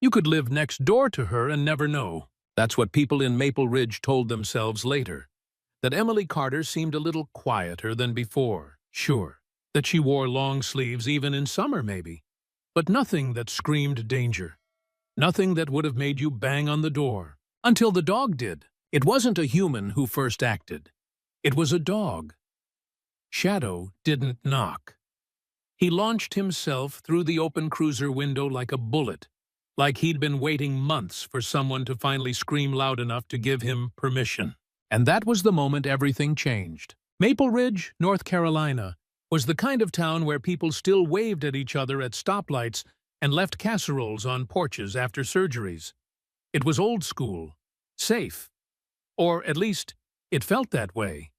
You could live next door to her and never know. That's what people in Maple Ridge told themselves later, that Emily Carter seemed a little quieter than before. Sure, that she wore long sleeves even in summer maybe, but nothing that screamed danger. Nothing that would have made you bang on the door. Until the dog did. It wasn't a human who first acted. It was a dog. Shadow didn't knock. He launched himself through the open cruiser window like a bullet, like he'd been waiting months for someone to finally scream loud enough to give him permission. And that was the moment everything changed. Maple Ridge, North Carolina, was the kind of town where people still waved at each other at stoplights and left casseroles on porches after surgeries. It was old school, safe. Or at least, it felt that way.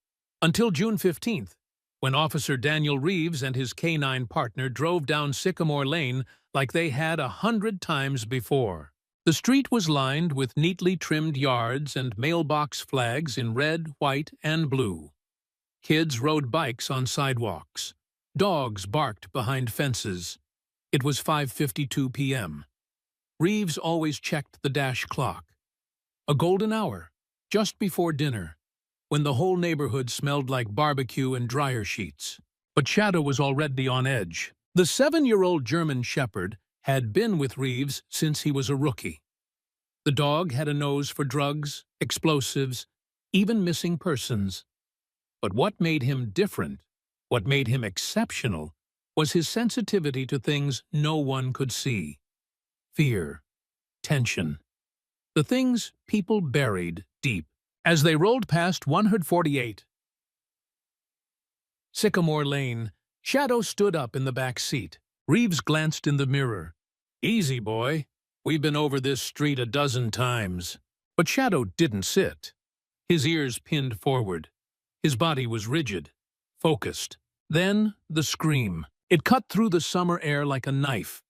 Until June 15th, when Officer Daniel Reeves and his canine partner drove down Sycamore Lane like they had 100 times before. The street was lined with neatly trimmed yards and mailbox flags in red, white, and blue. Kids rode bikes on sidewalks. Dogs barked behind fences. It was 5:52 p.m. Reeves always checked the dash clock. A golden hour, just before dinner, when the whole neighborhood smelled like barbecue and dryer sheets. But Shadow was already on edge. The 7-year-old German Shepherd had been with Reeves since he was a rookie. The dog had a nose for drugs, explosives, even missing persons. But what made him different, what made him exceptional, was his sensitivity to things no one could see. Fear, tension, the things people buried deep. As they rolled past 148 Sycamore Lane, Shadow stood up in the back seat. Reeves glanced in the mirror. "Easy, boy. We've been over this street a dozen times." But Shadow didn't sit. His ears pinned forward. His body was rigid, focused. Then the scream. It cut through the summer air like a knife.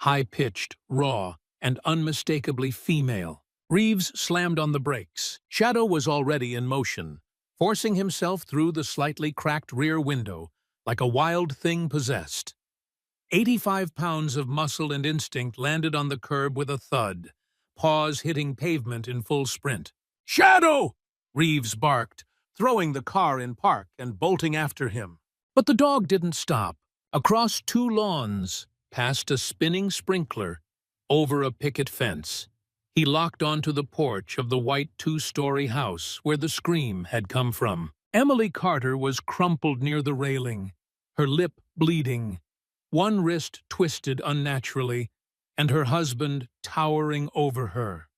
High-pitched, raw, and unmistakably female. Reeves slammed on the brakes. Shadow was already in motion, forcing himself through the slightly cracked rear window like a wild thing possessed. 85 pounds of muscle and instinct landed on the curb with a thud, paws hitting pavement in full sprint. "Shadow!" Reeves barked, throwing the car in park and bolting after him. But the dog didn't stop. Across 2 lawns, past a spinning sprinkler, over a picket fence, he locked onto the porch of the white 2-story house where the scream had come from. Emily Carter was crumpled near the railing, her lip bleeding, one wrist twisted unnaturally, and her husband towering over her.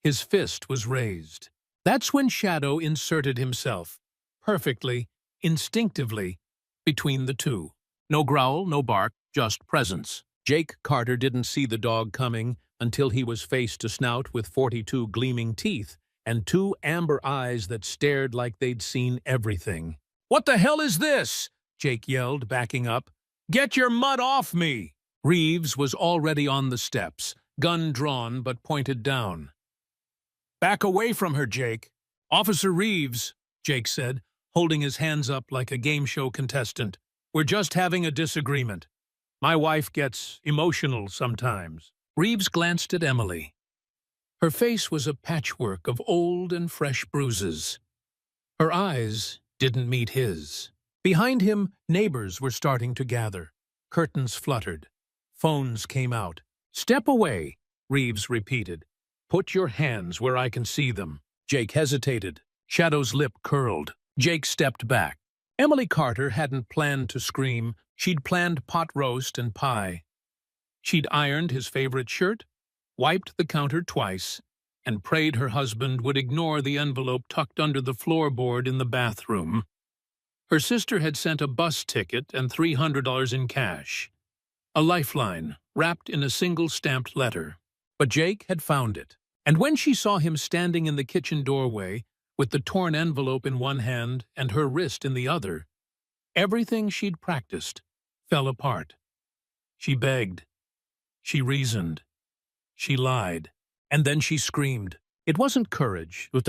His fist was raised. That's when Shadow inserted himself, perfectly, instinctively, between the two. No growl, no bark, just presence. Jake Carter didn't see the dog coming until he was face to snout with 42 gleaming teeth and 2 amber eyes that stared like they'd seen everything. "What the hell is this?" Jake yelled, backing up. "Get your mud off me!" Reeves was already on the steps, gun drawn but pointed down. "Back away from her, Jake." "Officer Reeves," Jake said, holding his hands up like a game show contestant. "We're just having a disagreement. My wife gets emotional sometimes." Reeves glanced at Emily. Her face was a patchwork of old and fresh bruises. Her eyes didn't meet his. Behind him, neighbors were starting to gather. Curtains fluttered. Phones came out. "Step away," Reeves repeated. "Put your hands where I can see them." Jake hesitated. Shadow's lip curled. Jake stepped back. Emily Carter hadn't planned to scream. She'd planned pot roast and pie. She'd ironed his favorite shirt, wiped the counter twice, and prayed her husband would ignore the envelope tucked under the floorboard in the bathroom. Her sister had sent a bus ticket and $300 in cash. A lifeline, wrapped in a single stamped letter. But Jake had found it. And when she saw him standing in the kitchen doorway, with the torn envelope in one hand and her wrist in the other, everything she'd practiced fell apart. She begged. She reasoned. She lied. And then she screamed. It wasn't courage. It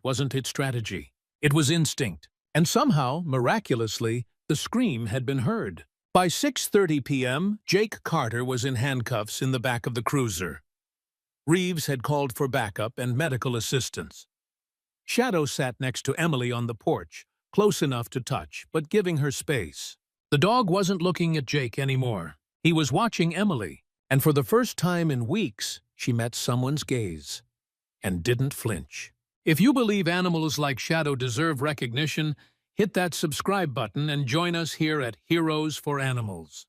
wasn't its strategy. It was instinct. And somehow, miraculously, the scream had been heard. By 6:30 p.m., Jake Carter was in handcuffs in the back of the cruiser. Reeves had called for backup and medical assistance. Shadow sat next to Emily on the porch, close enough to touch, but giving her space. The dog wasn't looking at Jake anymore. He was watching Emily, and for the first time in weeks, she met someone's gaze and didn't flinch. If you believe animals like Shadow deserve recognition, hit that subscribe button and join us here at Heroes for Animals.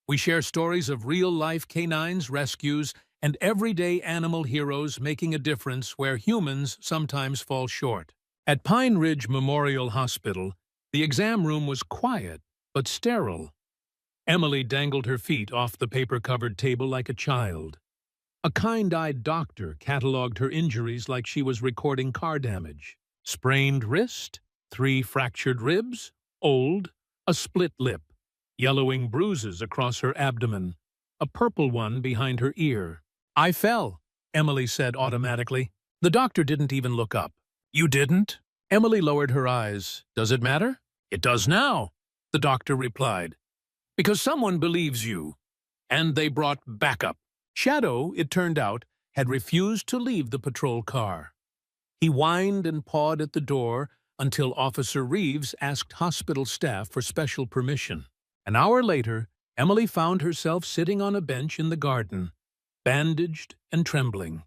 We share stories of real-life canines, rescues, and everyday animal heroes making a difference where humans sometimes fall short. At Pine Ridge Memorial Hospital, the exam room was quiet but sterile. Emily dangled her feet off the paper-covered table like a child. A kind-eyed doctor cataloged her injuries like she was recording car damage. Sprained wrist, 3 fractured ribs, old, a split lip, yellowing bruises across her abdomen, a purple one behind her ear. "I fell," Emily said automatically. The doctor didn't even look up. "You didn't?" Emily lowered her eyes. "Does it matter?" "It does now," the doctor replied. "Because someone believes you." And they brought backup. Shadow, it turned out, had refused to leave the patrol car. He whined and pawed at the door until Officer Reeves asked hospital staff for special permission. An hour later, Emily found herself sitting on a bench in the garden, bandaged and trembling.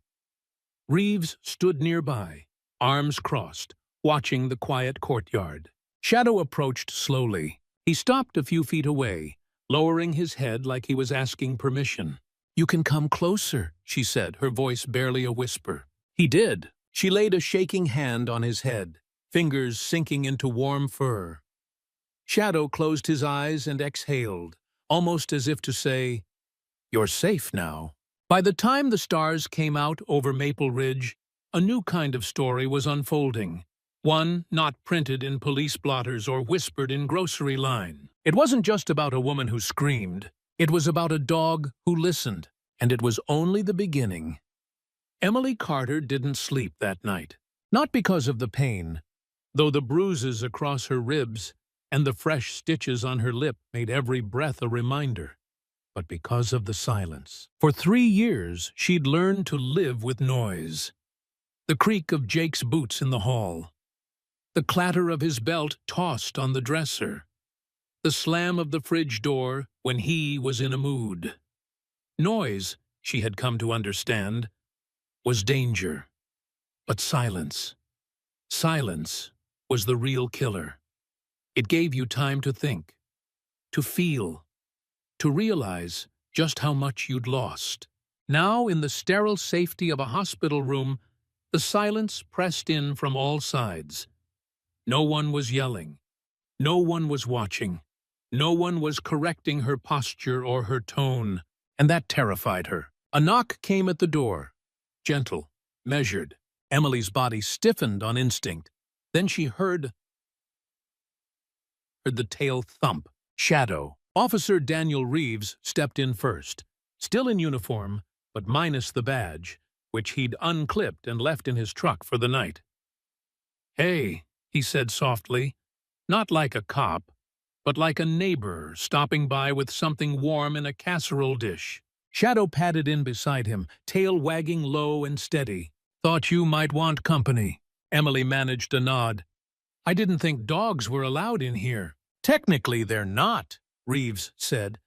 Reeves stood nearby, arms crossed, watching the quiet courtyard. Shadow approached slowly. He stopped a few feet away, lowering his head like he was asking permission. "You can come closer," she said, her voice barely a whisper. He did. She laid a shaking hand on his head, fingers sinking into warm fur. Shadow closed his eyes and exhaled, almost as if to say, "You're safe now." By the time the stars came out over Maple Ridge, a new kind of story was unfolding. One not printed in police blotters or whispered in grocery line. It wasn't just about a woman who screamed. It was about a dog who listened, and it was only the beginning. Emily Carter didn't sleep that night. Not because of the pain, though the bruises across her ribs and the fresh stitches on her lip made every breath a reminder, but because of the silence. For 3 years, she'd learned to live with noise. The creak of Jake's boots in the hall, the clatter of his belt tossed on the dresser, the slam of the fridge door when he was in a mood. Noise, she had come to understand, was danger. But silence was the real killer. It gave you time to think, to feel, to realize just how much you'd lost. Now, in the sterile safety of a hospital room, the silence pressed in from all sides. No one was yelling. No one was watching. No one was correcting her posture or her tone, and that terrified her. A knock came at the door. Gentle, measured. Emily's body stiffened on instinct. Then she heard the tail thump. Shadow. Officer Daniel Reeves stepped in first, still in uniform, but minus the badge, which he'd unclipped and left in his truck for the night. "Hey," he said softly, not like a cop, but like a neighbor stopping by with something warm in a casserole dish. Shadow padded in beside him, tail wagging low and steady. "Thought you might want company." Emily managed a nod. "I didn't think dogs were allowed in here." "Technically, they're not," Reeves said,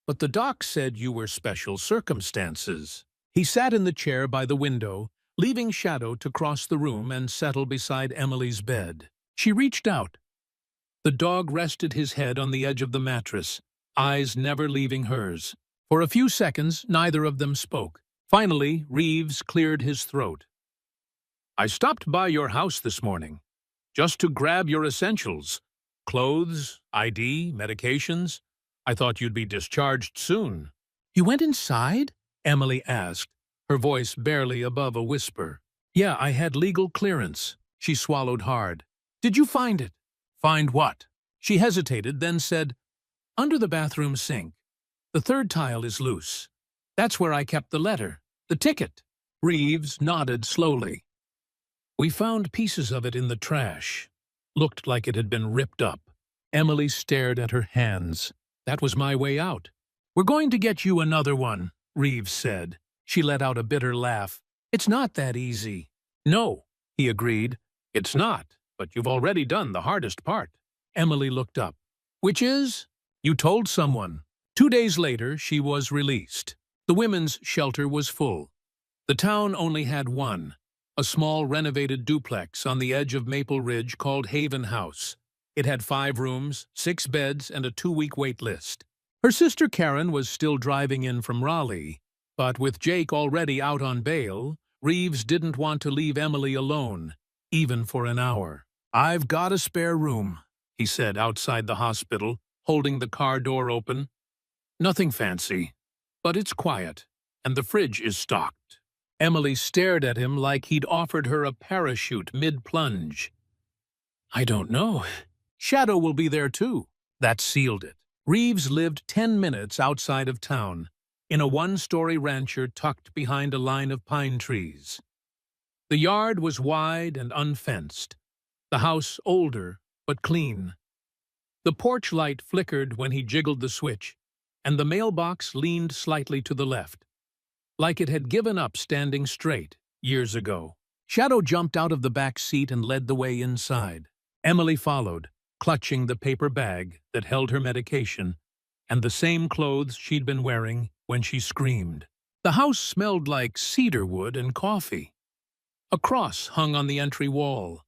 "but the doc said you were special circumstances." He sat in the chair by the window, leaving Shadow to cross the room and settle beside Emily's bed. She reached out. The dog rested his head on the edge of the mattress, eyes never leaving hers. For a few seconds, neither of them spoke. Finally, Reeves cleared his throat. "I stopped by your house this morning, just to grab your essentials. Clothes, ID, medications. I thought you'd be discharged soon." "You went inside?" Emily asked, her voice barely above a whisper. "Yeah, I had legal clearance." She swallowed hard. "Did you find it?" "Find what?" She hesitated, then said, "Under the bathroom sink. The 3rd tile is loose. That's where I kept the letter. The ticket." Reeves nodded slowly. "We found pieces of it in the trash. Looked like it had been ripped up." Emily stared at her hands. That was my way out. We're going to get you another one, Reeves said. She let out a bitter laugh. It's not that easy. No, he agreed. It's not, but you've already done the hardest part. Emily looked up. Which is? You told someone. 2 days later, she was released. The women's shelter was full. The town only had one, a small renovated duplex on the edge of Maple Ridge called Haven House. It had 5 rooms, 6 beds, and a 2-week wait list. Her sister Karen was still driving in from Raleigh, but with Jake already out on bail, Reeves didn't want to leave Emily alone, even for an hour. I've got a spare room, he said outside the hospital, holding the car door open. Nothing fancy, but it's quiet, and the fridge is stocked. Emily stared at him like he'd offered her a parachute mid-plunge. I don't know. Shadow will be there too. That sealed it. Reeves lived 10 minutes outside of town, in a 1-story rancher tucked behind a line of pine trees. The yard was wide and unfenced, the house older but clean. The porch light flickered when he jiggled the switch, and the mailbox leaned slightly to the left, like it had given up standing straight years ago. Shadow jumped out of the back seat and led the way inside. Emily followed, clutching the paper bag that held her medication and the same clothes she'd been wearing when she screamed. The house smelled like cedar wood and coffee. A cross hung on the entry wall.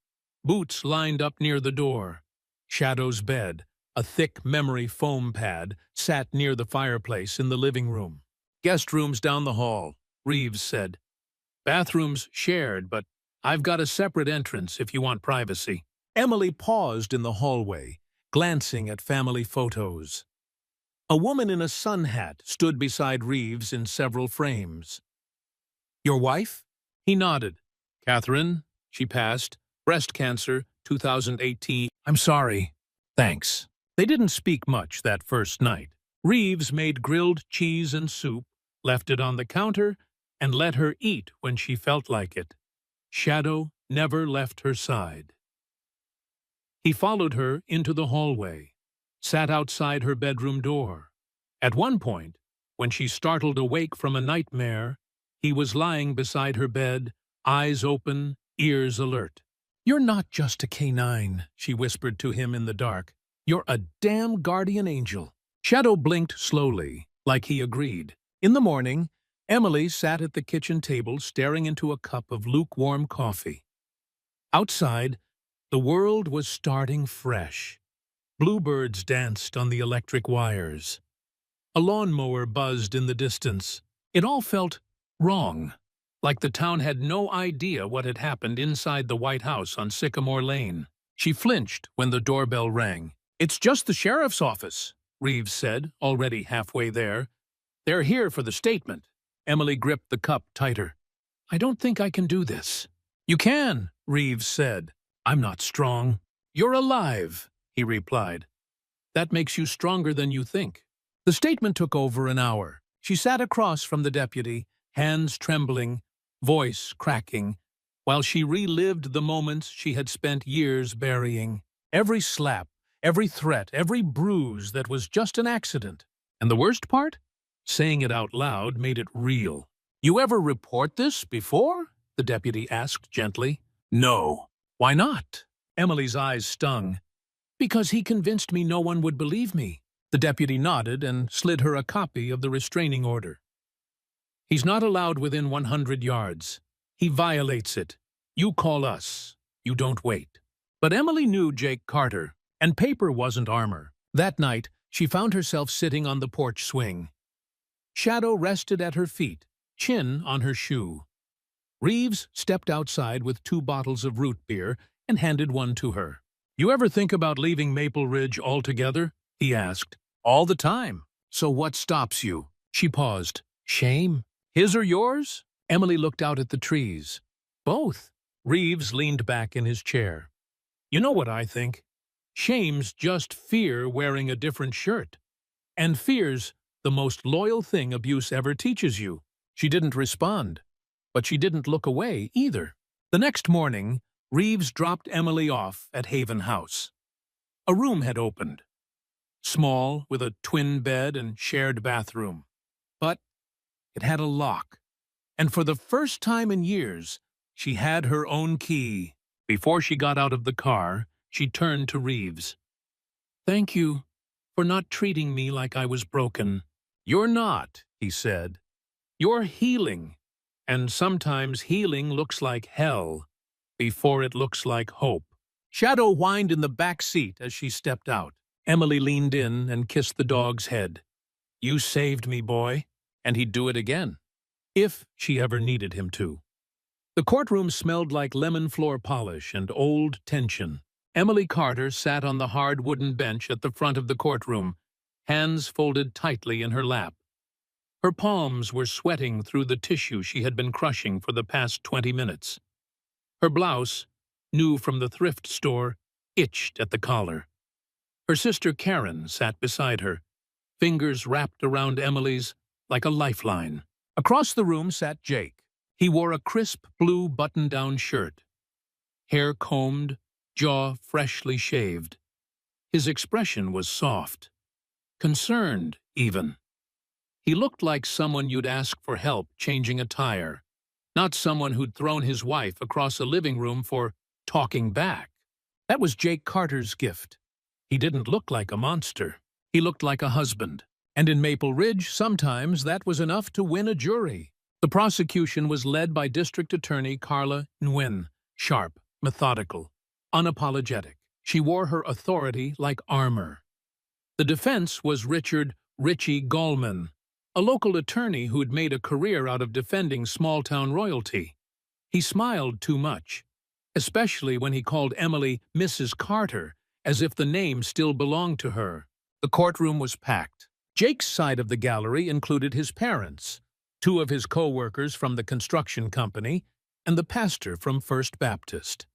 Boots lined up near the door. Shadow's bed, a thick memory foam pad, sat near the fireplace in the living room. Guest rooms down the hall, Reeves said. Bathrooms shared, but I've got a separate entrance if you want privacy. Emily paused in the hallway, glancing at family photos. A woman in a sun hat stood beside Reeves in several frames. Your wife? He nodded. Catherine, she passed. Breast cancer, 2018. I'm sorry. Thanks. They didn't speak much that first night. Reeves made grilled cheese and soup, left it on the counter, and let her eat when she felt like it. Shadow never left her side. He followed her into the hallway, sat outside her bedroom door. At one point, when she startled awake from a nightmare, he was lying beside her bed, eyes open, ears alert. You're not just a canine, she whispered to him in the dark. You're a damn guardian angel. Shadow blinked slowly, like he agreed. In the morning, Emily sat at the kitchen table staring into a cup of lukewarm coffee. Outside, the world was starting fresh. Bluebirds danced on the electric wires. A lawnmower buzzed in the distance. It all felt wrong, like the town had no idea what had happened inside the White House on Sycamore Lane. She flinched when the doorbell rang. It's just the sheriff's office, Reeves said, already halfway there. They're here for the statement. Emily gripped the cup tighter. I don't think I can do this. You can, Reeves said. I'm not strong. You're alive, he replied. That makes you stronger than you think. The statement took over an hour. She sat across from the deputy, hands trembling, voice cracking, while she relived the moments she had spent years burying. Every slap, every threat, every bruise that was just an accident. And the worst part? Saying it out loud made it real. You ever report this before? The deputy asked gently. No. Why not? Emily's eyes stung. Because he convinced me no one would believe me. The deputy nodded and slid her a copy of the restraining order. He's not allowed within 100 yards. He violates it. You call us. You don't wait. But Emily knew Jake Carter, and paper wasn't armor. That night, she found herself sitting on the porch swing. Shadow rested at her feet, chin on her shoe. Reeves stepped outside with 2 bottles of root beer and handed one to her. You ever think about leaving Maple Ridge altogether? He asked. All the time. So what stops you? She paused. Shame? His or yours? Emily looked out at the trees. Both. Reeves leaned back in his chair. You know what I think? Shame's just fear wearing a different shirt. And fear's the most loyal thing abuse ever teaches you. She didn't respond, but she didn't look away either. The next morning, Reeves dropped Emily off at Haven House. A room had opened. small with a twin bed and shared bathroom. But it had a lock, and for the first time in years, she had her own key. Before she got out of the car, she turned to Reeves. "Thank you for not treating me like I was broken." "You're not," he said. "You're healing, and sometimes healing looks like hell before it looks like hope." Shadow whined in the back seat as she stepped out. Emily leaned in and kissed the dog's head. "You saved me, boy," and he'd do it again, if she ever needed him to. The courtroom smelled like lemon floor polish and old tension. Emily Carter sat on the hard wooden bench at the front of the courtroom, hands folded tightly in her lap. Her palms were sweating through the tissue she had been crushing for the past 20 minutes. Her blouse, new from the thrift store, itched at the collar. Her sister Karen sat beside her, fingers wrapped around Emily's like a lifeline. Across the room sat Jake. He wore a crisp blue button-down shirt, hair combed, jaw freshly shaved. His expression was soft, concerned even. He looked like someone you'd ask for help changing a tire, not someone who'd thrown his wife across a living room for talking back. That was Jake Carter's gift. He didn't look like a monster. He looked like a husband. And in Maple Ridge, sometimes that was enough to win a jury. The prosecution was led by District Attorney Carla Nguyen, sharp, methodical, unapologetic. She wore her authority like armor. The defense was Richard "Richie" Gallman, a local attorney who'd made a career out of defending small-town royalty. He smiled too much, especially when he called Emily Mrs. Carter, as if the name still belonged to her. The courtroom was packed. Jake's side of the gallery included his parents, two of his co-workers from the construction company, and the pastor from First Baptist.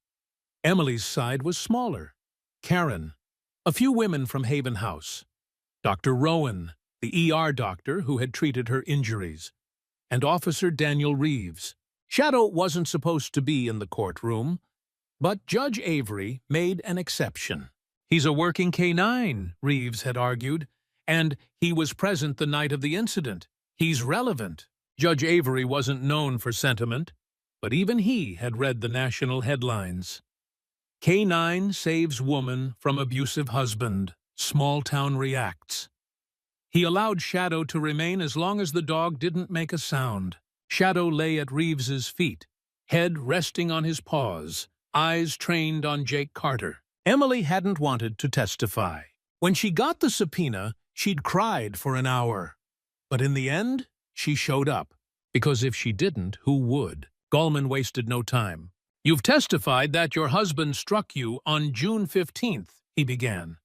Emily's side was smaller. Karen, a few women from Haven House, Dr. Rowan, the ER doctor who had treated her injuries, and Officer Daniel Reeves. Shadow wasn't supposed to be in the courtroom, but Judge Avery made an exception. "He's a working K-9, Reeves had argued, and he was present the night of the incident. He's relevant." Judge Avery wasn't known for sentiment, but even he had read the national headlines. "K-9 saves woman from abusive husband. Small town reacts." He allowed Shadow to remain as long as the dog didn't make a sound. Shadow lay at Reeves's feet, head resting on his paws, eyes trained on Jake Carter. Emily hadn't wanted to testify. When she got the subpoena, she'd cried for an hour. But in the end, she showed up, because if she didn't, who would? Gallman wasted no time. "You've testified that your husband struck you on June 15th, he began.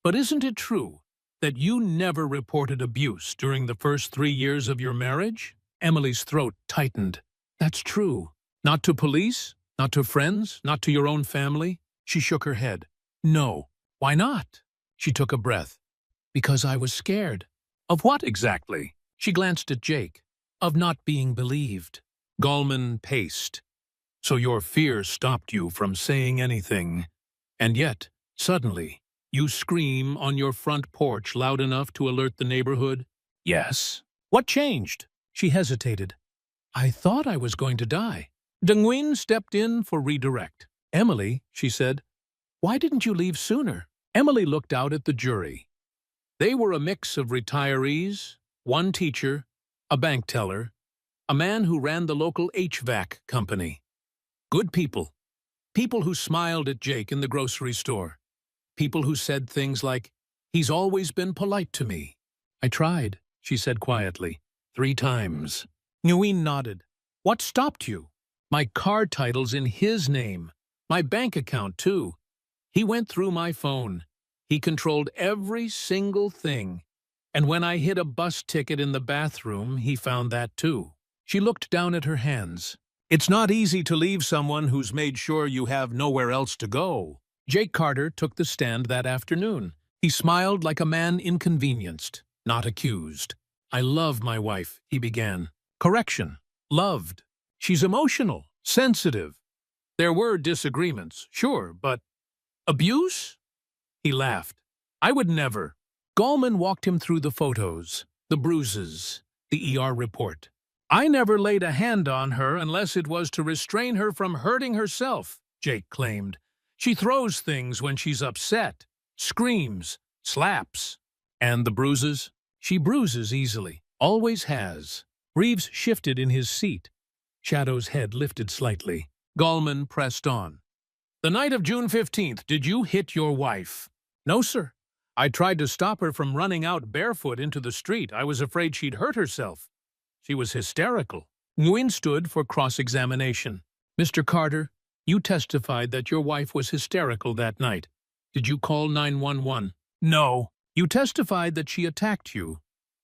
"But isn't it true that you never reported abuse during the first 3 years of your marriage?" Emily's throat tightened. "That's true. Not to police? Not to friends? Not to your own family?" She shook her head. "No." "Why not?" She took a breath. "Because I was scared." "Of what exactly?" She glanced at Jake. "Of not being believed." Gallman paced. "So your fear stopped you from saying anything. And yet, suddenly, you scream on your front porch loud enough to alert the neighborhood?" "Yes." "What changed?" She hesitated. "I thought I was going to die." Nguyen stepped in for redirect. "Emily," she said, "why didn't you leave sooner?" Emily looked out at the jury. They were a mix of retirees, one teacher, a bank teller, a man who ran the local HVAC company. Good people. People who smiled at Jake in the grocery store. People who said things like, "He's always been polite to me." "I tried," she said quietly. 3 times. Nguyen nodded. "What stopped you?" "My car title's in his name. My bank account, too. He went through my phone. He controlled every single thing. And when I hid a bus ticket in the bathroom, he found that, too." She looked down at her hands. "It's not easy to leave someone who's made sure you have nowhere else to go." Jake Carter took the stand that afternoon. He smiled like a man inconvenienced, not accused. "I love my wife," he began. Correction. Loved. She's emotional, sensitive. There were disagreements, sure, but abuse? He laughed. "I would never." Gallman walked him through the photos, the bruises, the ER report. "I never laid a hand on her unless it was to restrain her from hurting herself," Jake claimed. "She throws things when she's upset, screams, slaps." "And the bruises?" "She bruises easily, always has." Reeves shifted in his seat. Shadow's head lifted slightly. Gallman pressed on. "The night of June 15th, did you hit your wife?" "No, sir. I tried to stop her from running out barefoot into the street. I was afraid she'd hurt herself. She was hysterical." Nguyen stood for cross-examination. "Mr. Carter, you testified that your wife was hysterical that night. Did you call 911? "No." "You testified that she attacked you.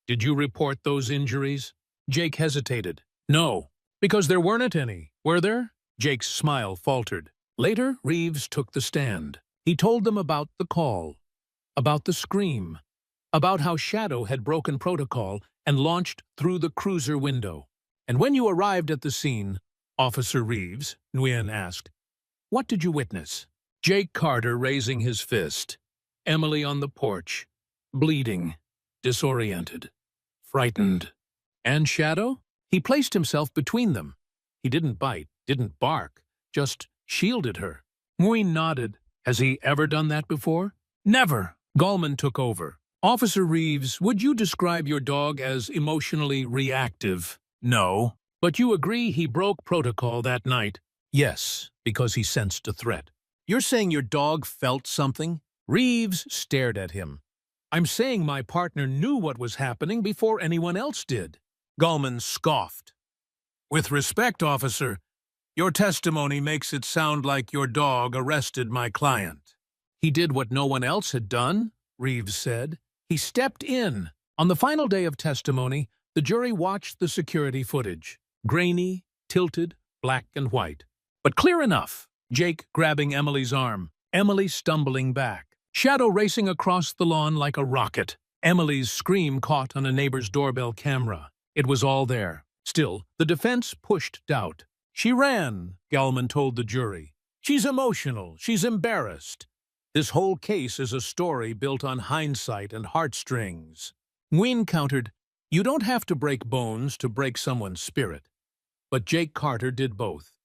Did you report those injuries?" Jake hesitated. "No." "Because there weren't any, were there?" Jake's smile faltered. Later, Reeves took the stand. He told them about the call, about the scream, about how Shadow had broken protocol and launched through the cruiser window. "And when you arrived at the scene, Officer Reeves," Nguyen asked, "what did you witness?" Jake Carter raising his fist. Emily on the porch, bleeding, disoriented, frightened. "And Shadow?" He placed himself between them. He didn't bite, didn't bark, just shielded her. Nguyen nodded. "Has he ever done that before?" "Never." Gallman took over. "Officer Reeves, would you describe your dog as emotionally reactive?" "No." "But you agree he broke protocol that night?" "Yes, because he sensed a threat." "You're saying your dog felt something?" Reeves stared at him. "I'm saying my partner knew what was happening before anyone else did." Gallman scoffed. "With respect, officer, your testimony makes it sound like your dog arrested my client." "He did what no one else had done," Reeves said. "He stepped in." On the final day of testimony, the jury watched the security footage. Grainy, tilted, black and white. But clear enough. Jake grabbing Emily's arm. Emily stumbling back. Shadow racing across the lawn like a rocket. Emily's scream caught on a neighbor's doorbell camera. It was all there. Still, the defense pushed doubt. "She ran," Gallman told the jury. "She's emotional. She's embarrassed. This whole case is a story built on hindsight and heartstrings." Nguyen countered, "You don't have to break bones to break someone's spirit." But Jake Carter did both.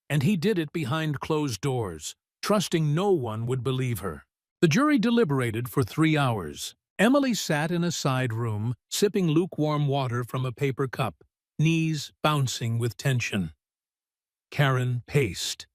And he did it behind closed doors, trusting no one would believe her. The jury deliberated for 3 hours. Emily sat in a side room, sipping lukewarm water from a paper cup, knees bouncing with tension. Karen paced.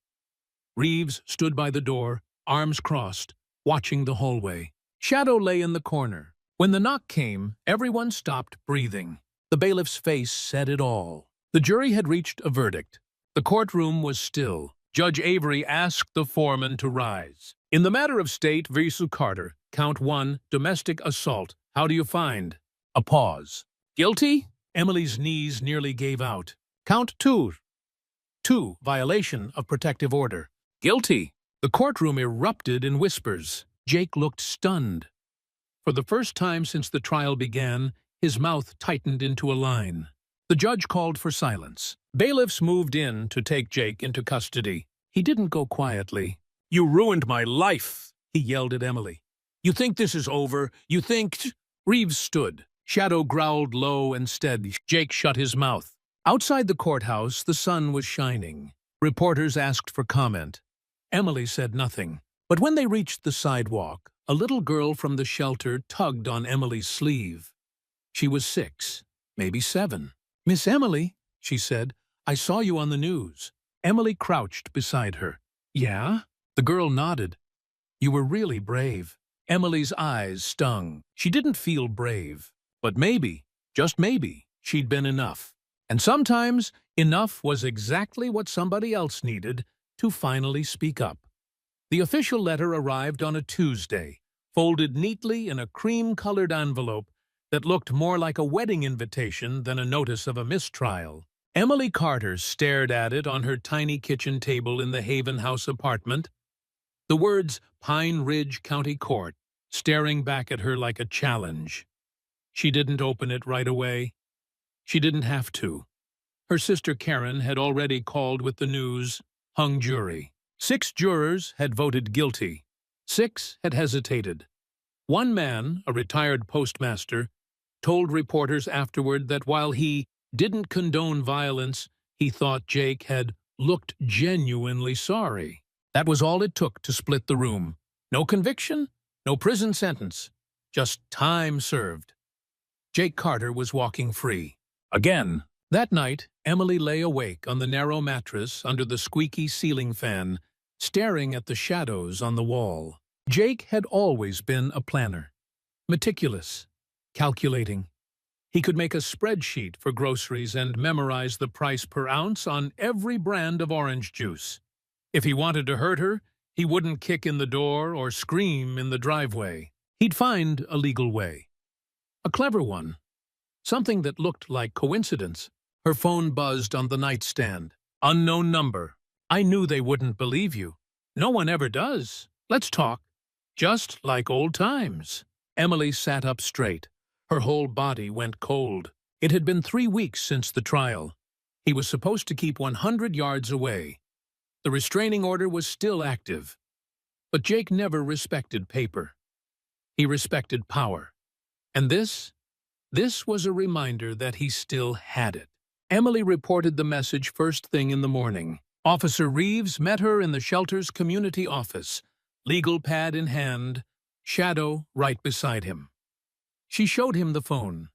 Reeves stood by the door, arms crossed, watching the hallway. Shadow lay in the corner. When the knock came, everyone stopped breathing. The bailiff's face said it all. The jury had reached a verdict. The courtroom was still. Judge Avery asked the foreman to rise. "In the matter of State versus Carter, Count 1, domestic assault, how do you find?" A pause. "Guilty?" Emily's knees nearly gave out. "Count 2, violation of protective order." "Guilty." The courtroom erupted in whispers. Jake looked stunned. For the first time since the trial began, his mouth tightened into a line. The judge called for silence. Bailiffs moved in to take Jake into custody. He didn't go quietly. "You ruined my life," he yelled at Emily. "You think this is over? You think—" Reeves stood. Shadow growled low and steady. Jake shut his mouth. Outside the courthouse, the sun was shining. Reporters asked for comment. Emily said nothing. But when they reached the sidewalk, a little girl from the shelter tugged on Emily's sleeve. She was 6, maybe 7. "Miss Emily," she said, "I saw you on the news." Emily crouched beside her. "Yeah?" The girl nodded. "You were really brave." Emily's eyes stung. She didn't feel brave. But maybe, just maybe, she'd been enough. And sometimes, enough was exactly what somebody else needed to finally speak up. The official letter arrived on a Tuesday, folded neatly in a cream-colored envelope that looked more like a wedding invitation than a notice of a mistrial. Emily Carter stared at it on her tiny kitchen table in the Haven House apartment. The words Pine Ridge County Court staring back at her like a challenge. She didn't open it right away. She didn't have to. Her sister Karen had already called with the news, hung jury. 6 jurors had voted guilty. 6 had hesitated. One man, a retired postmaster, told reporters afterward that while he didn't condone violence, he thought Jake had looked genuinely sorry. That was all it took to split the room. No conviction, no prison sentence, just time served. Jake Carter was walking free. Again. That night, Emily lay awake on the narrow mattress under the squeaky ceiling fan, staring at the shadows on the wall. Jake had always been a planner. Meticulous, calculating. He could make a spreadsheet for groceries and memorize the price per ounce on every brand of orange juice. If he wanted to hurt her, he wouldn't kick in the door or scream in the driveway. He'd find a legal way. A clever one. Something that looked like coincidence. Her phone buzzed on the nightstand. Unknown number. I knew they wouldn't believe you. No one ever does. Let's talk. Just like old times. Emily sat up straight. Her whole body went cold. It had been 3 weeks since the trial. He was supposed to keep 100 yards away. The restraining order was still active. But Jake never respected paper. He respected power. And this was a reminder that he still had it. Emily reported the message first thing in the morning. Officer Reeves met her in the shelter's community office, legal pad in hand, Shadow right beside him. She showed him the phone.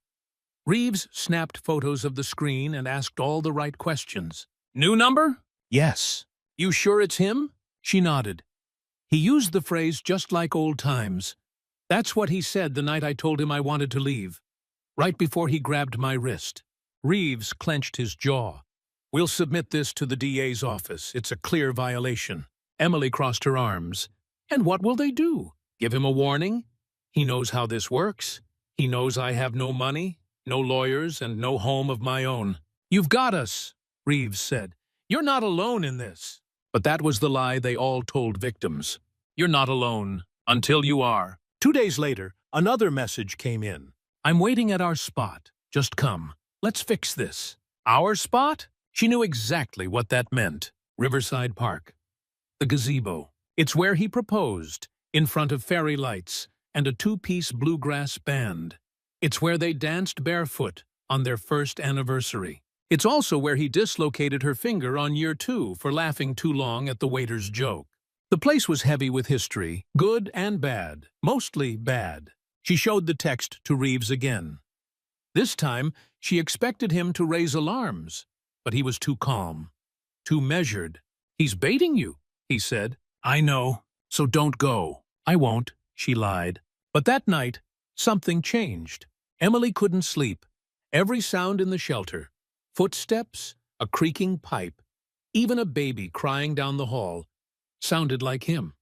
Reeves snapped photos of the screen and asked all the right questions. New number? Yes. You sure it's him? She nodded. He used the phrase just like old times. That's what he said the night I told him I wanted to leave. Right before he grabbed my wrist. Reeves clenched his jaw. We'll submit this to the DA's office. It's a clear violation. Emily crossed her arms. And what will they do? Give him a warning? He knows how this works. He knows I have no money, no lawyers, and no home of my own. You've got us, Reeves said. You're not alone in this. But that was the lie they all told victims. You're not alone, until you are. 2 days later, another message came in. I'm waiting at our spot. Just come. Let's fix this. Our spot? She knew exactly what that meant. Riverside Park. The gazebo. It's where he proposed, in front of fairy lights and a 2-piece bluegrass band. It's where they danced barefoot on their first anniversary. It's also where he dislocated her finger on year 2 for laughing too long at the waiter's joke. The place was heavy with history, good and bad, mostly bad. She showed the text to Reeves again. This time, she expected him to raise alarms, but he was too calm, too measured. He's baiting you, he said. I know, so don't go. I won't, she lied. But that night, something changed. Emily couldn't sleep. Every sound in the shelter, footsteps, a creaking pipe, even a baby crying down the hall, sounded like him,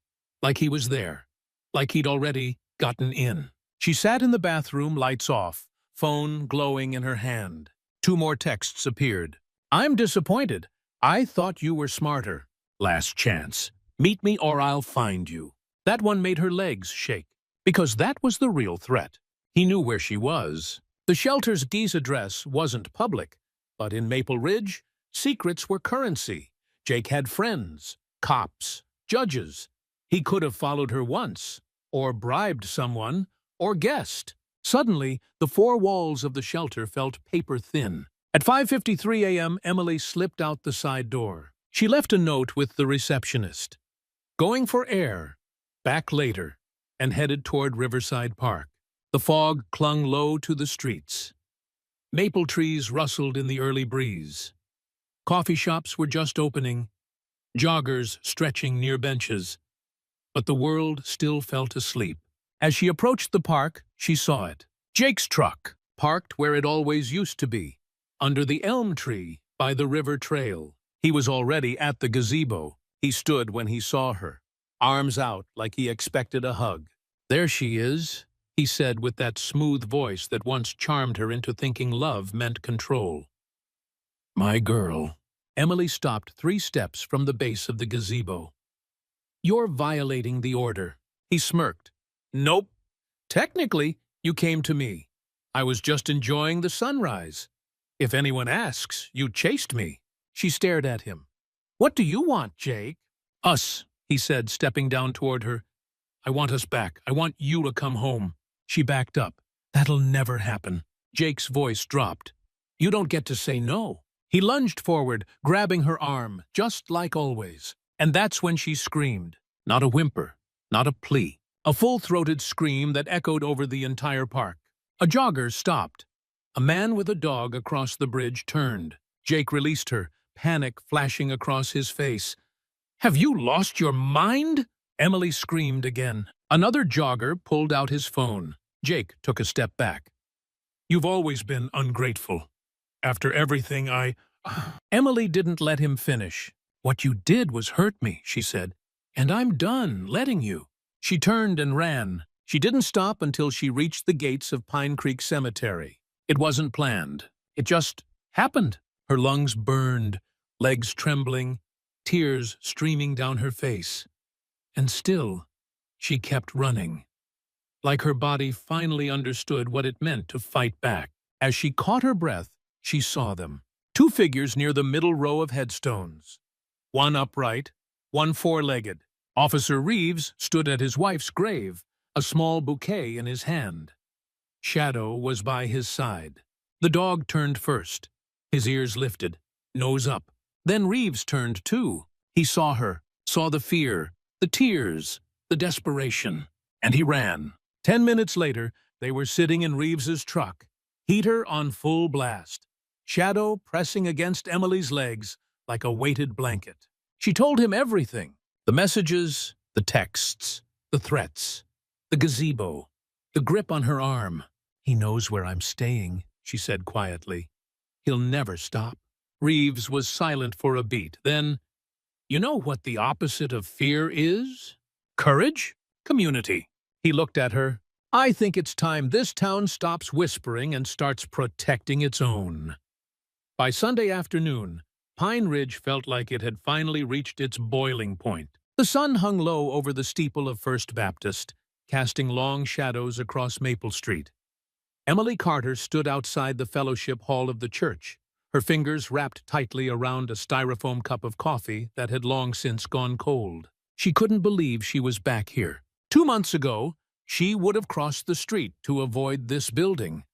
like he was there, like he'd already gotten in. She sat in the bathroom, lights off, phone glowing in her hand. 2 more texts appeared. I'm disappointed. I thought you were smarter. Last chance. Meet me or I'll find you. That one made her legs shake, because that was the real threat. He knew where she was. The shelter's geese address wasn't public, but in Maple Ridge, secrets were currency. Jake had friends, cops, judges. He could have followed her once, or bribed someone, or guessed. Suddenly, the 4 walls of the shelter felt paper-thin. At 5:53 a.m., Emily slipped out the side door. She left a note with the receptionist. Going for air, back later, and headed toward Riverside Park. The fog clung low to the streets. Maple trees rustled in the early breeze. Coffee shops were just opening, joggers stretching near benches. But the world still felt asleep. As she approached the park, she saw it. Jake's truck, parked where it always used to be, under the elm tree by the river trail. He was already at the gazebo. He stood when he saw her, arms out like he expected a hug. There she is, he said with that smooth voice that once charmed her into thinking love meant control. My girl. Emily stopped 3 steps from the base of the gazebo. You're violating the order. He smirked. Nope. Technically, you came to me. I was just enjoying the sunrise. If anyone asks, you chased me. She stared at him. What do you want, Jake? Us, he said, stepping down toward her. I want us back. I want you to come home." She backed up. "That'll never happen." Jake's voice dropped. "You don't get to say no." He lunged forward, grabbing her arm, just like always. And that's when she screamed. Not a whimper, not a plea. A full-throated scream that echoed over the entire park. A jogger stopped. A man with a dog across the bridge turned. Jake released her, panic flashing across his face. "Have you lost your mind?" Emily screamed again. Another jogger pulled out his phone. Jake took a step back. "You've always been ungrateful. After everything Emily didn't let him finish. "What you did was hurt me," she said. "And I'm done letting you." She turned and ran. She didn't stop until she reached the gates of Pine Creek Cemetery. It wasn't planned. It just happened. Her lungs burned, legs trembling, tears streaming down her face. And still, she kept running. Like her body finally understood what it meant to fight back. As she caught her breath, she saw them. Two figures near the middle row of headstones. One upright, one four-legged. Officer Reeves stood at his wife's grave, a small bouquet in his hand. Shadow was by his side. The dog turned first, his ears lifted, nose up. Then Reeves turned too. He saw her, saw the fear, the tears, the desperation, and he ran. 10 minutes later, they were sitting in Reeves's truck, heater on full blast, Shadow pressing against Emily's legs like a weighted blanket. She told him everything. The messages, the texts, the threats, the gazebo, the grip on her arm. "He knows where I'm staying," she said quietly. "He'll never stop." Reeves was silent for a beat. Then, "You know what the opposite of fear is? Courage? Community." He looked at her. "I think it's time this town stops whispering and starts protecting its own." By Sunday afternoon, Pine Ridge felt like it had finally reached its boiling point. The sun hung low over the steeple of First Baptist, casting long shadows across Maple Street. Emily Carter stood outside the fellowship hall of the church, her fingers wrapped tightly around a styrofoam cup of coffee that had long since gone cold. She couldn't believe she was back here. 2 months ago, she would have crossed the street to avoid this building.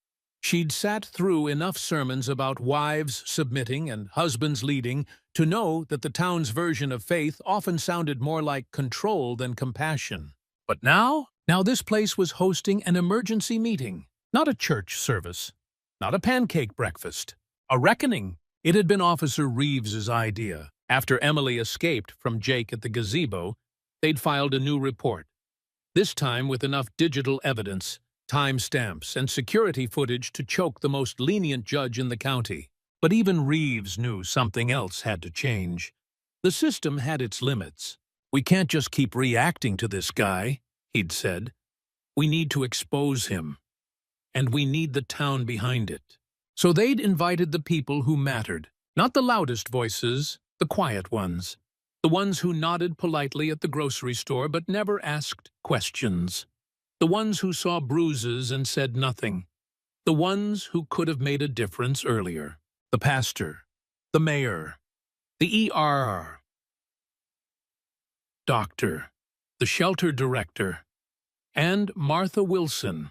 She'd sat through enough sermons about wives submitting and husbands leading to know that the town's version of faith often sounded more like control than compassion. But now this place was hosting an emergency meeting, not a church service, not a pancake breakfast, a reckoning. It had been Officer Reeves's idea. After Emily escaped from Jake at the gazebo, they'd filed a new report, this time with enough digital evidence, timestamps, and security footage to choke the most lenient judge in the county. But even Reeves knew something else had to change. The system had its limits. "We can't just keep reacting to this guy," he'd said. "We need to expose him. And we need the town behind it." So they'd invited the people who mattered, not the loudest voices, the quiet ones, the ones who nodded politely at the grocery store but never asked questions. The ones who saw bruises and said nothing. The ones who could have made a difference earlier. The pastor, the mayor, the ER, doctor, the shelter director, and Martha Wilson,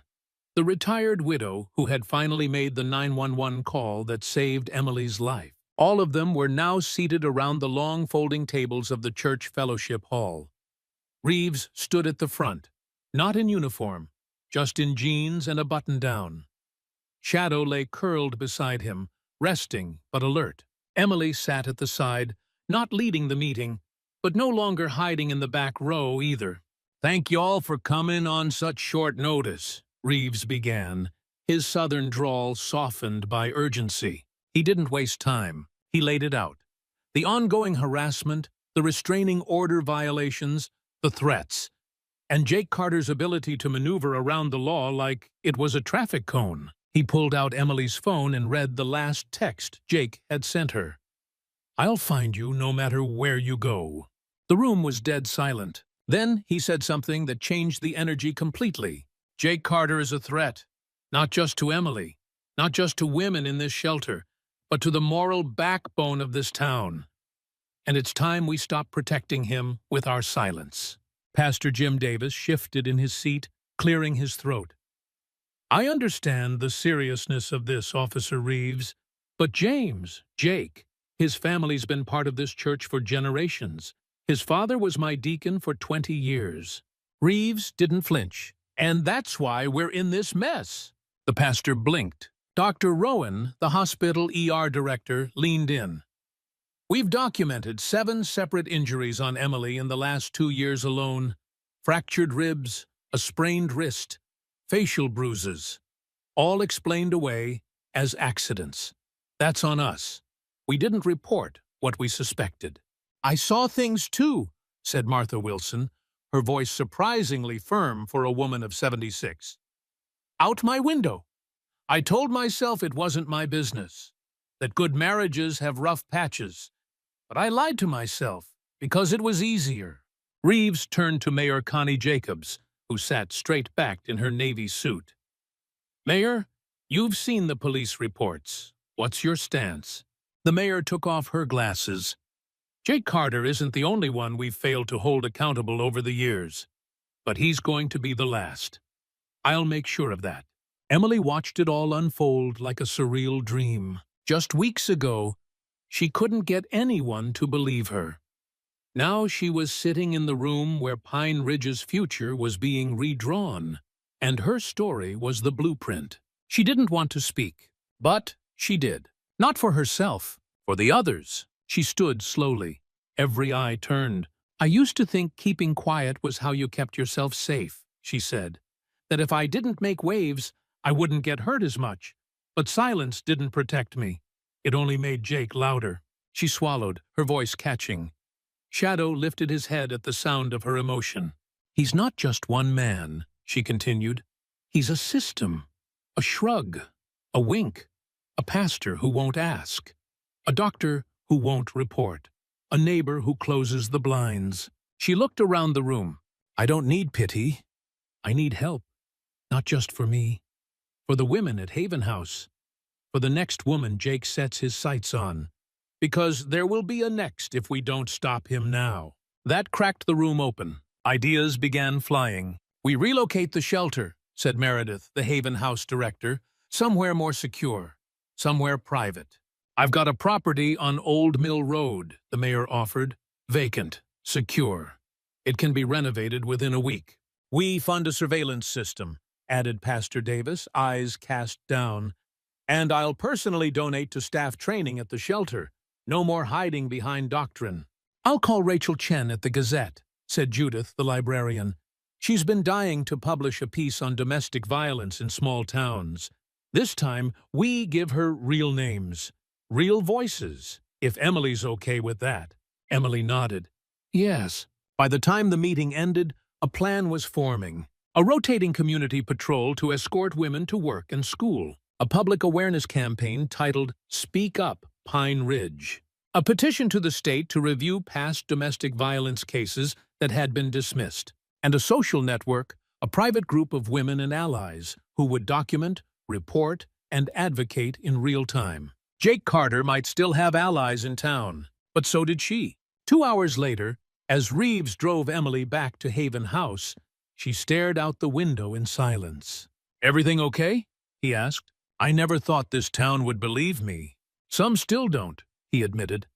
the retired widow who had finally made the 911 call that saved Emily's life. All of them were now seated around the long folding tables of the church fellowship hall. Reeves stood at the front, not in uniform, just in jeans and a button-down. Shadow lay curled beside him, resting but alert. Emily sat at the side, not leading the meeting, but no longer hiding in the back row either. "Thank y'all for coming on such short notice," Reeves began, his southern drawl softened by urgency. He didn't waste time. He laid it out. The ongoing harassment, the restraining order violations, the threats, and Jake Carter's ability to maneuver around the law like it was a traffic cone. He pulled out Emily's phone and read the last text Jake had sent her. "I'll find you no matter where you go." The room was dead silent. Then he said something that changed the energy completely. "Jake Carter is a threat, not just to Emily, not just to women in this shelter, but to the moral backbone of this town. And it's time we stop protecting him with our silence." Pastor Jim Davis shifted in his seat, clearing his throat. I understand the seriousness of this, Officer Reeves, but Jake, his family's been part of this church for generations. His father was my deacon for 20 years. Reeves didn't flinch, and that's why we're in this mess. The pastor blinked. Dr. Rowan, the hospital ER director, leaned in. We've documented 7 separate injuries on Emily in the last 2 years alone. Fractured ribs, a sprained wrist, facial bruises, all explained away as accidents. That's on us. We didn't report what we suspected. I saw things too, said Martha Wilson, her voice surprisingly firm for a woman of 76. Out my window. I told myself it wasn't my business, that good marriages have rough patches, but I lied to myself because it was easier. Reeves turned to Mayor Connie Jacobs, who sat straight-backed in her Navy suit. Mayor, you've seen the police reports. What's your stance? The mayor took off her glasses. Jake Carter isn't the only one we've failed to hold accountable over the years, but he's going to be the last. I'll make sure of that. Emily watched it all unfold like a surreal dream. Just weeks ago, she couldn't get anyone to believe her. Now she was sitting in the room where Pine Ridge's future was being redrawn, and her story was the blueprint. She didn't want to speak, but she did. Not for herself, for the others. She stood slowly. Every eye turned. I used to think keeping quiet was how you kept yourself safe, she said. That if I didn't make waves, I wouldn't get hurt as much. But silence didn't protect me. It only made Jake louder. She swallowed, her voice catching. Shadow lifted his head at the sound of her emotion. He's not just one man, she continued. He's a system, a shrug, a wink, a pastor who won't ask, a doctor who won't report, a neighbor who closes the blinds. She looked around the room. I don't need pity. I need help. Not just for me. For the women at Haven House. For the next woman Jake sets his sights on. Because there will be a next if we don't stop him now. That cracked the room open. Ideas began flying. We relocate the shelter, said Meredith, the Haven House director, somewhere more secure, somewhere private. I've got a property on Old Mill Road, the mayor offered. Vacant, secure. It can be renovated within a week. We fund a surveillance system, added Pastor Davis, eyes cast down. And I'll personally donate to staff training at the shelter. No more hiding behind doctrine. I'll call Rachel Chen at the Gazette, said Judith, the librarian. She's been dying to publish a piece on domestic violence in small towns. This time, we give her real names, real voices, if Emily's okay with that. Emily nodded. Yes. By the time the meeting ended, a plan was forming. A rotating community patrol to escort women to work and school. A public awareness campaign titled Speak Up, Pine Ridge. A petition to the state to review past domestic violence cases that had been dismissed. And a social network, a private group of women and allies who would document, report, and advocate in real time. Jake Carter might still have allies in town, but so did she. 2 hours later, as Reeves drove Emily back to Haven House, she stared out the window in silence. Everything okay? He asked. I never thought this town would believe me. Some still don't, he admitted.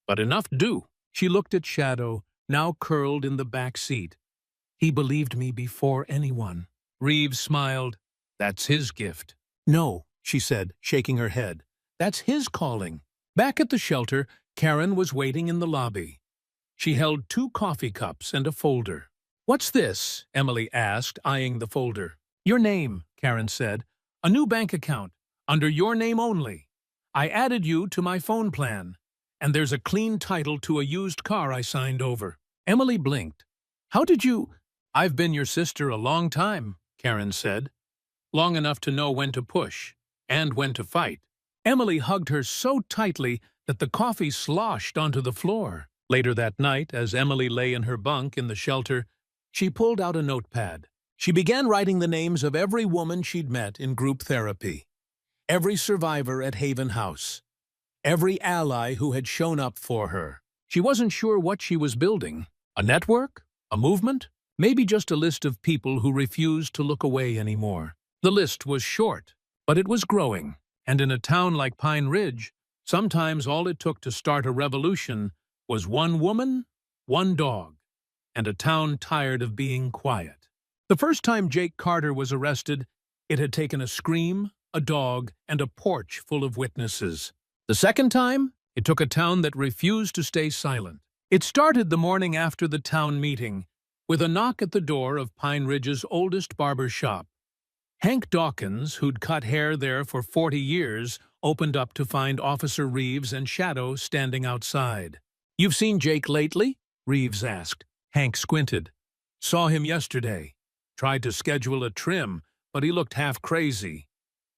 But enough do. She looked at Shadow, now curled in the back seat. He believed me before anyone. Reeves smiled. That's his gift. No, she said, shaking her head. That's his calling. Back at the shelter, Karen was waiting in the lobby. She held 2 coffee cups and a folder. What's this? Emily asked, eyeing the folder. Your name, Karen said. A new bank account, under your name only. I added you to my phone plan, and there's a clean title to a used car I signed over. Emily blinked. How did you... I've been your sister a long time, Karen said. Long enough to know when to push, and when to fight. Emily hugged her so tightly that the coffee sloshed onto the floor. Later that night, as Emily lay in her bunk in the shelter, she pulled out a notepad. She began writing the names of every woman she'd met in group therapy, every survivor at Haven House, every ally who had shown up for her. She wasn't sure what she was building, a network, a movement, Maybe just a list of people who refused to look away anymore. The list was short, but it was growing, and in a town like Pine Ridge, sometimes all it took to start a revolution was one woman, one dog, and a town tired of being quiet. The first time Jake Carter was arrested, it had taken a scream, a dog, and a porch full of witnesses. The second time, it took a town that refused to stay silent. It started the morning after the town meeting, with a knock at the door of Pine Ridge's oldest barber shop. Hank Dawkins, who'd cut hair there for 40 years, opened up to find Officer Reeves and Shadow standing outside. "You've seen Jake lately?" Reeves asked. Hank squinted. "Saw him yesterday. Tried to schedule a trim, but he looked half crazy.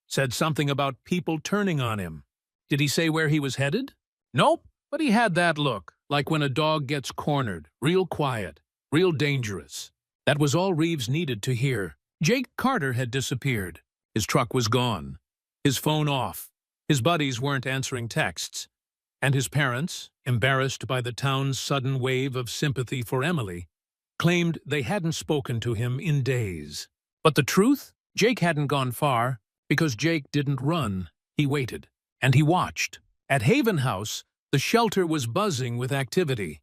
Said something about people turning on him. Did he say where he was headed?" "Nope, but he had that look, like when a dog gets cornered, real quiet, real dangerous." That was all Reeves needed to hear. Jake Carter had disappeared. His truck was gone. His phone off. His buddies weren't answering texts. And his parents, embarrassed by the town's sudden wave of sympathy for Emily, claimed they hadn't spoken to him in days. But the truth? Jake hadn't gone far, because Jake didn't run. He waited. And he watched. At Haven House, the shelter was buzzing with activity.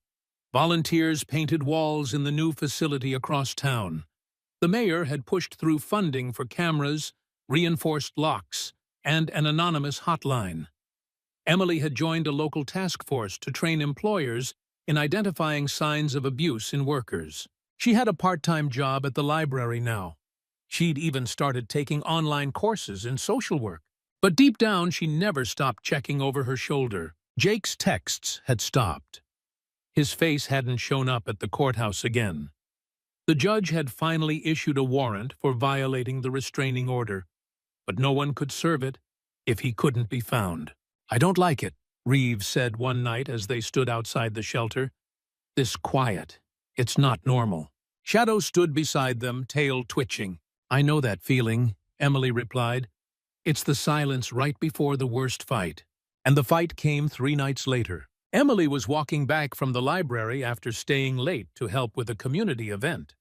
Volunteers painted walls in the new facility across town. The mayor had pushed through funding for cameras, reinforced locks, and an anonymous hotline. Emily had joined a local task force to train employers in identifying signs of abuse in workers. She had a part-time job at the library now. She'd even started taking online courses in social work. But deep down, she never stopped checking over her shoulder. Jake's texts had stopped. His face hadn't shown up at the courthouse again. The judge had finally issued a warrant for violating the restraining order, but no one could serve it if he couldn't be found. "I don't like it," Reeves said one night as they stood outside the shelter. "This quiet. It's not normal." Shadow stood beside them, tail twitching. "I know that feeling," Emily replied. "It's the silence right before the worst fight." And the fight came 3 nights later. Emily was walking back from the library after staying late to help with a community event.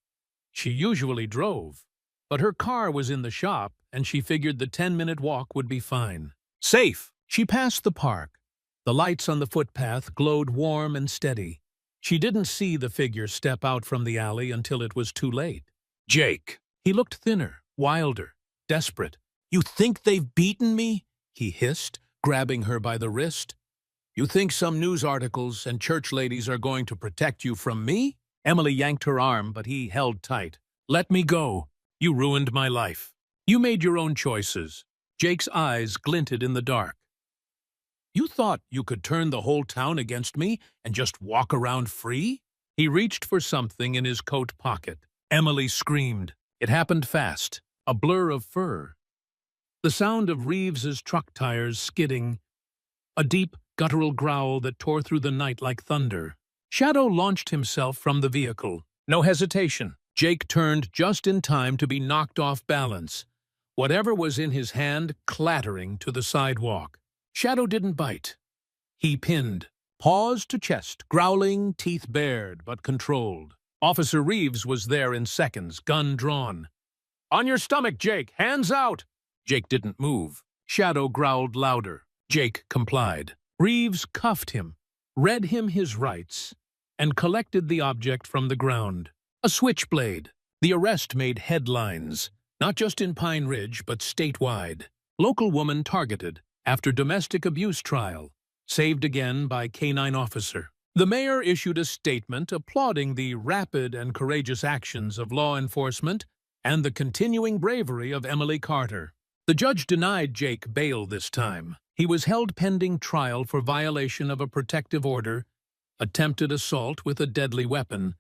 She usually drove, but her car was in the shop, and she figured the 10-minute walk would be fine. Safe! She passed the park. The lights on the footpath glowed warm and steady. She didn't see the figure step out from the alley until it was too late. Jake. He looked thinner, wilder, desperate. "You think they've beaten me?" he hissed, grabbing her by the wrist. "You think some news articles and church ladies are going to protect you from me?" Emily yanked her arm, but he held tight. "Let me go. You ruined my life. You made your own choices." Jake's eyes glinted in the dark. "You thought you could turn the whole town against me and just walk around free?" He reached for something in his coat pocket. Emily screamed. It happened fast, a blur of fur. The sound of Reeves's truck tires skidding, a deep, guttural growl that tore through the night like thunder. Shadow launched himself from the vehicle. No hesitation. Jake turned just in time to be knocked off balance, whatever was in his hand clattering to the sidewalk. Shadow didn't bite. He pinned, paws to chest, growling, teeth bared, but controlled. Officer Reeves was there in seconds, gun drawn. "On your stomach, Jake! Hands out!" Jake didn't move. Shadow growled louder. Jake complied. Reeves cuffed him, read him his rights, and collected the object from the ground. A switchblade. The arrest made headlines, not just in Pine Ridge, but statewide. Local woman targeted after domestic abuse trial, saved again by canine officer. The mayor issued a statement applauding the rapid and courageous actions of law enforcement and the continuing bravery of Emily Carter. The judge denied Jake bail this time. He was held pending trial for violation of a protective order, attempted assault with a deadly weapon,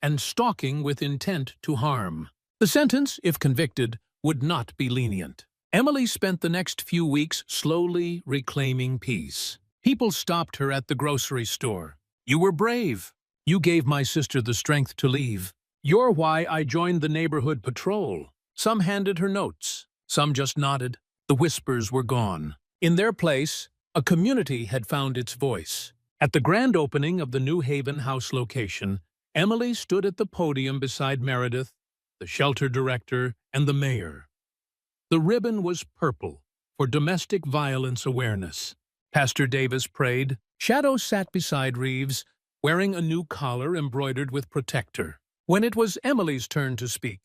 and stalking with intent to harm. The sentence, if convicted, would not be lenient. Emily spent the next few weeks slowly reclaiming peace. People stopped her at the grocery store. "You were brave. You gave my sister the strength to leave. You're why I joined the neighborhood patrol." Some handed her notes. Some just nodded. The whispers were gone. In their place, a community had found its voice. At the grand opening of the New Haven House location, Emily stood at the podium beside Meredith, the shelter director, and the mayor. The ribbon was purple for domestic violence awareness. Pastor Davis prayed. Shadow sat beside Reeves, wearing a new collar embroidered with protector. When it was Emily's turn to speak,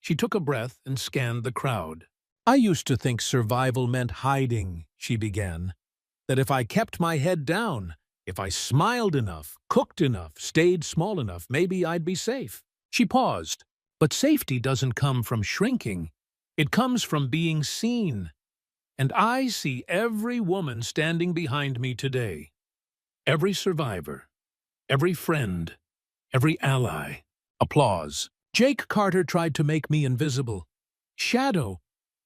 she took a breath and scanned the crowd. "I used to think survival meant hiding," she began. "That if I kept my head down, if I smiled enough, cooked enough, stayed small enough, maybe I'd be safe." She paused. But safety doesn't come from shrinking. It comes from being seen. And I see every woman standing behind me today. Every survivor. Every friend. Every ally. Applause. Jake Carter tried to make me invisible. Shadow,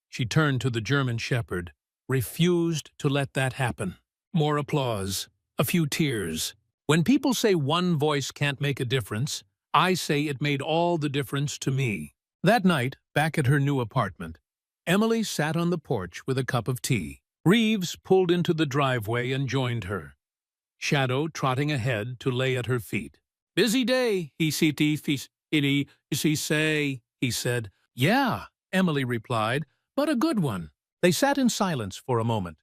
she turned to the German shepherd, refused to let that happen. More applause. A few tears. When people say one voice can't make a difference, I say it made all the difference to me. That night, back at her new apartment, Emily sat on the porch with a cup of tea. Reeves pulled into the driveway and joined her, Shadow trotting ahead to lay at her feet. "Busy day, he say," he said. "Yeah," Emily replied, "but a good one." They sat in silence for a moment,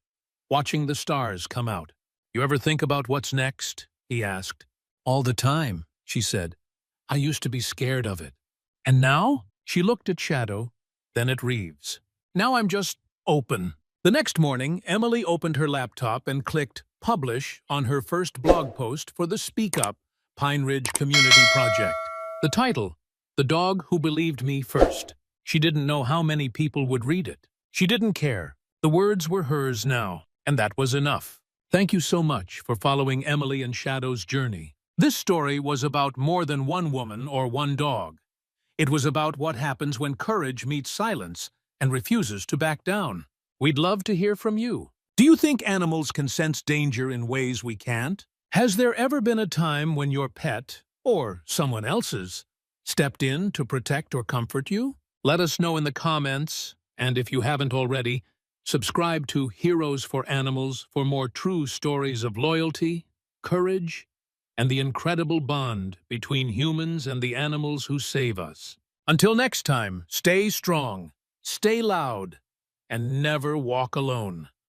watching the stars come out. "You ever think about what's next?" he asked. "All the time," she said. "I used to be scared of it. And now?" She looked at Shadow, then at Reeves. "Now I'm just open." The next morning, Emily opened her laptop and clicked Publish on her first blog post for the Speak Up Pine Ridge Community Project. The title, "The Dog Who Believed Me First." She didn't know how many people would read it. She didn't care. The words were hers now, and that was enough. Thank you so much for following Emily and Shadow's journey. This story was about more than one woman or one dog. It was about what happens when courage meets silence and refuses to back down. We'd love to hear from you. Do you think animals can sense danger in ways we can't? Has there ever been a time when your pet, or someone else's, stepped in to protect or comfort you? Let us know in the comments, and if you haven't already, subscribe to Heroes for Animals for more true stories of loyalty, courage, and the incredible bond between humans and the animals who save us. Until next time, stay strong, stay loud, and never walk alone.